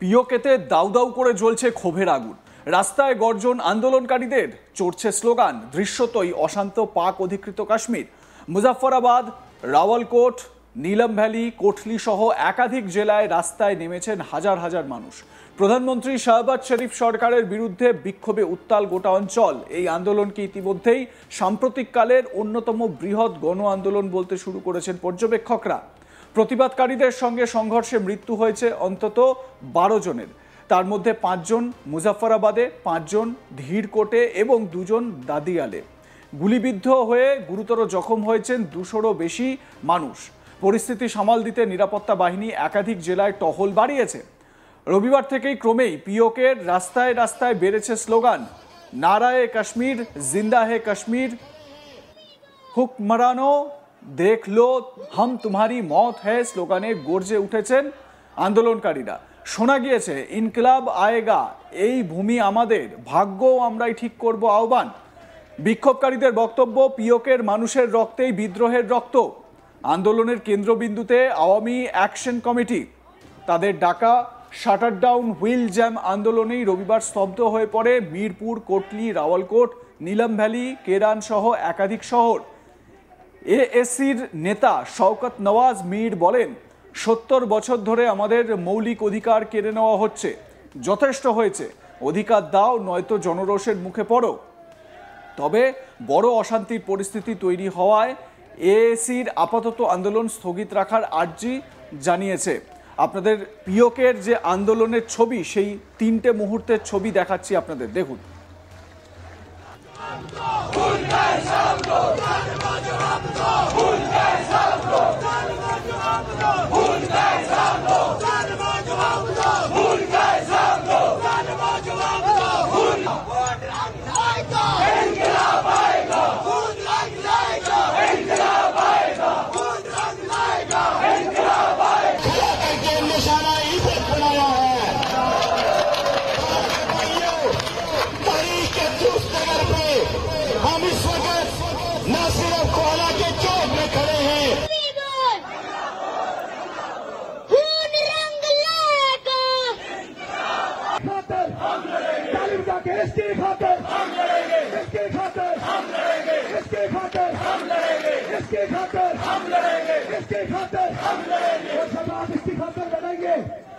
পিওকেতে দাউ দাউ করে জ্বলছে ক্ষোভের আগুন। রাস্তায় গর্জন আন্দোলনকারীদের, চড়ছে স্লোগান। দৃশ্যতই অশান্ত পাক অধিকৃত কাশ্মীর। মুজাফফরাবাদ, রাওয়ালকোট, নীলম ভ্যালি, কোটলি সহ একাধিক জেলায় রাস্তায় নেমেছেন হাজার হাজার মানুষ। প্রধানমন্ত্রী শাহবাজ শরীফ সরকারের বিরুদ্ধে বিক্ষোভে উত্তাল গোটা অঞ্চল। এই আন্দোলনকে ইতিমধ্যেই সাম্প্রতিককালের অন্যতম বৃহৎ গণ আন্দোলন বলতে শুরু করেছেন পর্যবেক্ষকরা। প্রতিবাদকারীদের সঙ্গে সংঘর্ষে মৃত্যু হয়েছে অন্তত 12 জনের। তার মধ্যে 5 জন মুজাফফরাবাদে, 5 জন ধীরকোটে এবং 2 জন দাদিয়ালে। গুলিবিদ্ধ হয়ে গুরুতর জখম হয়েছেন 200-রও বেশি মানুষ। পরিস্থিতি সামাল দিতে নিরাপত্তা বাহিনী একাধিক জেলায় টহল বাড়িয়েছে। রবিবার থেকেই ক্রমেই পিওকের রাস্তায় রাস্তায় বেড়েছে স্লোগান। নারায়ে কাশ্মীর, জিন্দা হে কাশ্মীর, হুকমরানো দেখ লো হাম তুমহারি মত হ্যায় স্লোগানে গর্জে উঠেছেন আন্দোলনকারীরা। শোনা গিয়েছে ইনকিলাব আয়েগা, এই ভূমি আমাদের, ভাগ্য আমরাই ঠিক করব আহ্বান। বিক্ষোভকারীদের বক্তব্য, পিওকের মানুষের রক্তেই বিদ্রোহের রক্ত। আন্দোলনের কেন্দ্রবিন্দুতে আওয়ামী অ্যাকশন কমিটি। তাদের ডাকা শাটার ডাউন হুইল জ্যাম আন্দোলনেই রবিবার স্তব্ধ হয়ে পড়ে মিরপুর, কোটলি, রাওয়ালকোট, নীলম ভ্যালি, কেরান সহ একাধিক শহর। এএসির নেতা শওকত নওয়াজ মীর বলেন, 70 বছর ধরে আমাদের মৌলিক অধিকার কেড়ে নেওয়া হচ্ছে, যথেষ্ট হয়েছে, অধিকার দাও নয়তো জনরোষের মুখে পড়ো। তবে বড় অশান্তির পরিস্থিতি তৈরি হওয়ায় এএসির আপাতত আন্দোলন স্থগিত রাখার আর্জি জানিয়েছে। আপনাদের পিওকের যে আন্দোলনের ছবি, সেই 3টে মুহূর্তের ছবি দেখাচ্ছি আপনাদের, দেখুন।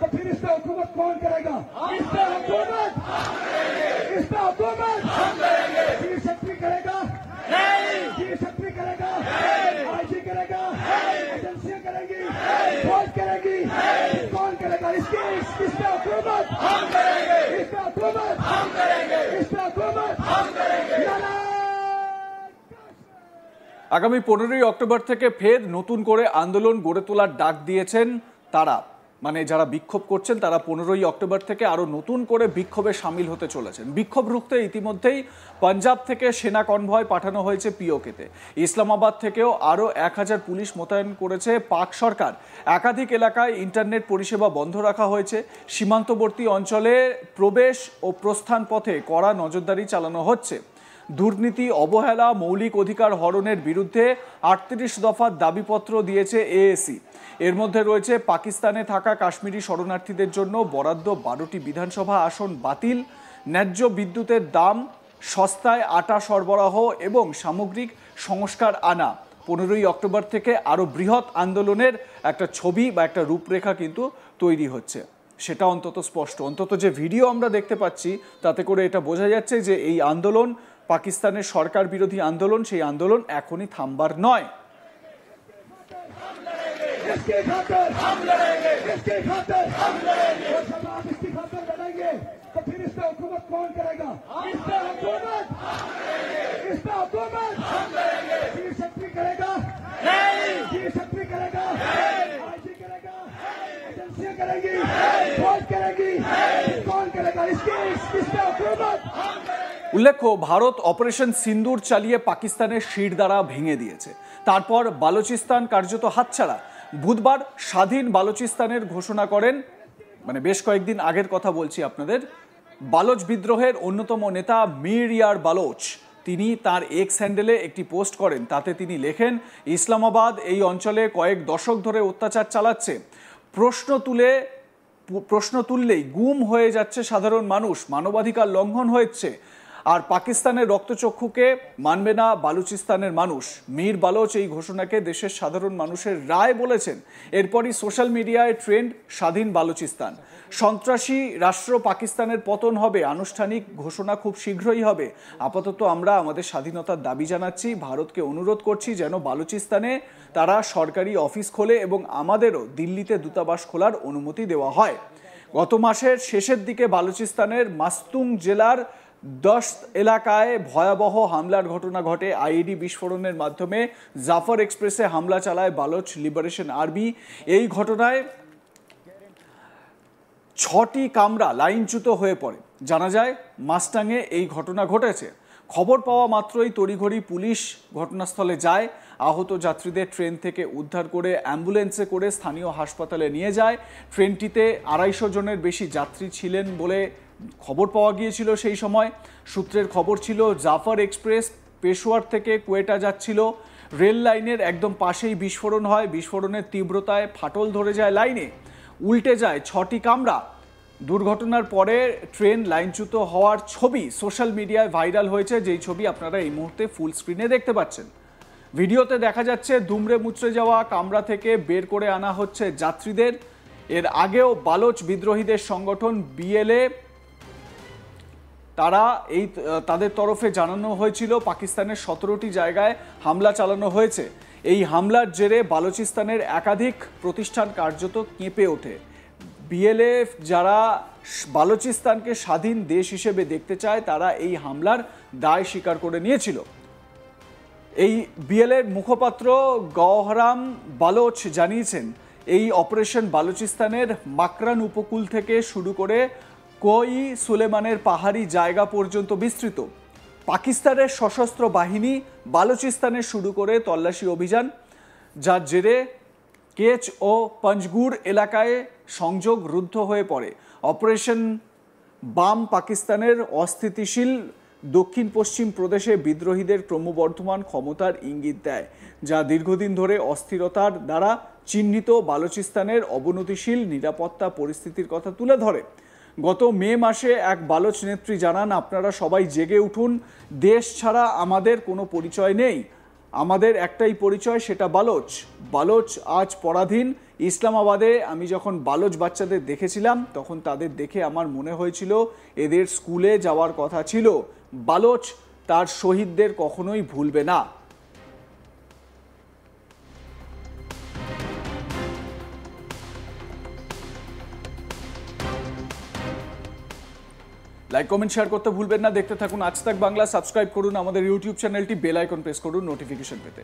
तो फिर इस पे हुकूमत कौन करेगा? इस पे हुकूमत इस पे हुकूमत चीफ सेक्रेटरी करेगा? नहीं। चीफ सेक्रेटरी करेगा? आईजी करेगा? एजेंसियां करेगी? फौज करेगी? कौन करेगा? इस पे हुकूमत हम करेंगे। इस पे हुकूमत हम करेंगे। इस पे हुकूमत हम करेंगे। আগামী 15ই অক্টোবর থেকে ফের নতুন করে আন্দোলন গড়ে তোলার ডাক দিয়েছেন তারা। মানে যারা বিক্ষোভ করছেন তারা 15ই অক্টোবর থেকে আরো নতুন করে বিক্ষোভে সামিল হতে চলেছেন। বিক্ষোভ রুখতে ইতিমধ্যেই পাঞ্জাব থেকে সেনা কনভয় পাঠানো হয়েছে পিওকেতে। ইসলামাবাদ থেকেও আরো 1000 পুলিশ মোতায়েন করেছে পাক সরকার। একাধিক এলাকায় ইন্টারনেট পরিষেবা বন্ধ রাখা হয়েছে। সীমান্তবর্তী অঞ্চলে প্রবেশ ও প্রস্থান পথে কড়া নজরদারি চালানো হচ্ছে। দুর্নীতি, অবহেলা, মৌলিক অধিকার হরণের বিরুদ্ধে 38 দফার দাবিপত্র দিয়েছে এএসি। এর মধ্যে রয়েছে পাকিস্তানে থাকা কাশ্মীরি শরণার্থীদের জন্য বরাদ্দ 12টি বিধানসভা আসন বাতিল, ন্যায্য বিদ্যুতের দাম, সস্তায় আটা সরবরাহ এবং সামগ্রিক সংস্কার আনা। 15ই অক্টোবর থেকে আরও বৃহৎ আন্দোলনের একটা ছবি বা একটা রূপরেখা কিন্তু তৈরি হচ্ছে, সেটা অন্তত স্পষ্ট। অন্তত যে ভিডিও আমরা দেখতে পাচ্ছি তাতে করে এটা বোঝা যাচ্ছে যে এই আন্দোলন পাকিস্তানের সরকার বিরোধী আন্দোলন, সেই আন্দোলন এখনই থামবার নয়। इसके खातिर हम लड़ेंगे, इसके खातिर हम लड़ेंगे, और जब आप इसकी खातिर लड़ेंगे तो फिर इस पे हुकूमत कौन करेगा? इस पे हुकूमत हम करेंगे। इस पे हुकूमत हम करेंगे। चीफ सेक्रेटरी करेगा? नहीं। चीफ सेक्रेटरी करेगा? नहीं। आईजी करेगा? एजेंसियां करेगी? फौज करेगी? कौन करेगा? इस पे हुकूमत हम करेंगे। উল্লেখ্য, ভারত অপারেশন সিন্দুর চালিয়ে পাকিস্তানের শিরদাঁড়া ভেঙে দিয়েছে। তারপর বালুচিস্তান কার্যত হাতছাড়া। বুধবার স্বাধীন বালুচিস্তানের ঘোষণা করেন, মানে বেশ কয়েকদিন আগের কথা বলছি আপনাদের। বালোচ বিদ্রোহের অন্যতম নেতা মীর ইয়ার বালোচ, তিনি তার এক্স হ্যান্ডেলে একটি পোস্ট করেন। তাতে তিনি লেখেন, ইসলামাবাদ এই অঞ্চলে কয়েক দশক ধরে অত্যাচার চালাচ্ছে। প্রশ্ন তুলে প্রশ্ন তুললেই গুম হয়ে যাচ্ছে সাধারণ মানুষ, মানবাধিকার লঙ্ঘন হয়েছে। আর পাকিস্তানের রক্তচক্ষুকে মানবে না বালুচিস্তানের মানুষ। মীর বালোচ এই ঘোষণাকে দেশের সাধারণ মানুষের রায় বলেছেন। এরপরই সোশ্যাল মিডিয়ায় ট্রেন্ড স্বাধীন বালুচিস্তান। সন্ত্রাসী রাষ্ট্র পাকিস্তানের পতন হবে, আনুষ্ঠানিক ঘোষণা খুব শীঘ্রই হবে। আপাতত আমরা আমাদের স্বাধীনতার দাবি জানাচ্ছি, ভারতকে অনুরোধ করছি যেন বালুচিস্তানে তারা সরকারি অফিস খোলে এবং আমাদেরও দিল্লিতে দূতাবাস খোলার অনুমতি দেওয়া হয়। গত মাসের শেষের দিকে বালুচিস্তানের মাস্তুং জেলার দস্ত এলাকায় ভয়াবহ হামলার ঘটনা ঘটে। আইইডি বিস্ফোরণের মাধ্যমে জাফর এক্সপ্রেসে হামলা চালায় বালোচ লিবারেশন আর্মি। এই ঘটনায় 6টি কামরা লাইনচ্যুত হয়ে পড়ে। জানা যায় মাস্টাংয়ে এই ঘটনা ঘটেছে। খবর পাওয়া মাত্রই তড়িঘড়ি পুলিশ ঘটনাস্থলে যায়। আহত যাত্রীদের ট্রেন থেকে উদ্ধার করে অ্যাম্বুলেন্সে করে স্থানীয় হাসপাতালে নিয়ে যায়। ট্রেনটিতে 250 জনের বেশি যাত্রী ছিলেন বলে খবর পাওয়া গিয়েছিল। সেই সময় সূত্রের খবর ছিল জাফর এক্সপ্রেস পেশোয়ার থেকে কোয়েটা যাচ্ছিল। রেল লাইনের একদম পাশেই বিস্ফোরণ হয়। বিস্ফোরণের তীব্রতায় ফাটল ধরে যায় লাইনে, উল্টে যায় 6টি কামরা। দুর্ঘটনার পরে ট্রেন লাইনচ্যুত হওয়ার ছবি সোশ্যাল মিডিয়ায় ভাইরাল হয়েছে, যেই ছবি আপনারা এই মুহূর্তে ফুল স্ক্রিনে দেখতে পাচ্ছেন। ভিডিওতে দেখা যাচ্ছে দুমড়ে মুচড়ে যাওয়া কামরা থেকে বের করে আনা হচ্ছে যাত্রীদের। এর আগেও বালোচ বিদ্রোহীদের সংগঠন বিএলএ তাদের তরফে জানানো হয়েছিল পাকিস্তানের 17টি জায়গায় হামলা চালানো হয়েছে। এই হামলার জেরে বালুচিস্তানের একাধিক প্রতিষ্ঠান কার্যত কেঁপে ওঠে। বিএলএ যারা বালুচিস্তানকে স্বাধীন দেশ হিসেবে দেখতে চায় তারা এই হামলার দায় স্বীকার করে নিয়েছিল। এই বিএলএর মুখপাত্র গওহরাম বালোচ জানিয়েছেন, এই অপারেশন বালুচিস্তানের মাকরান উপকূল থেকে শুরু করে কোই সুলেমানের পাহাড়ি জায়গা পর্যন্ত বিস্তৃত। পাকিস্তানের সশস্ত্র বাহিনী বালুচিস্তানে শুরু করে তল্লাশি অভিযান, যার জেরে কেচ ও পঞ্জগুর এলাকায় সংযোগ রুদ্ধ হয়ে পড়ে। অপারেশন বাম পাকিস্তানের অস্থিতিশীল দক্ষিণ পশ্চিম প্রদেশে বিদ্রোহীদের ক্রমবর্ধমান ক্ষমতার ইঙ্গিত দেয়, যা দীর্ঘদিন ধরে অস্থিরতার দ্বারা চিহ্নিত বালুচিস্তানের অবনতিশীল নিরাপত্তা পরিস্থিতির কথা তুলে ধরে। গত মে মাসে এক বালোচ নেত্রী জানান, আপনারা সবাই জেগে উঠুন, দেশ ছাড়া আমাদের কোনো পরিচয় নেই, আমাদের একটাই পরিচয়, সেটা বালোচ। বালোচ আজ পরাধীন। ইসলামাবাদে আমি যখন বালোচ বাচ্চাদের দেখেছিলাম তখন তাদের দেখে আমার মনে হয়েছিল এদের স্কুলে যাওয়ার কথা ছিল। বালোচ তার শহীদদের কখনোই ভুলবে না। লাইক কমেন্ট শেয়ার করতে ভুলবেন না। দেখতে থাকুন আজ তাক বাংলা। সাবস্ক্রাইব করুন আমাদের ইউটিউব চ্যানেলটি, বেল আইকন প্রেস করুন নোটিফিকেশন পেতে।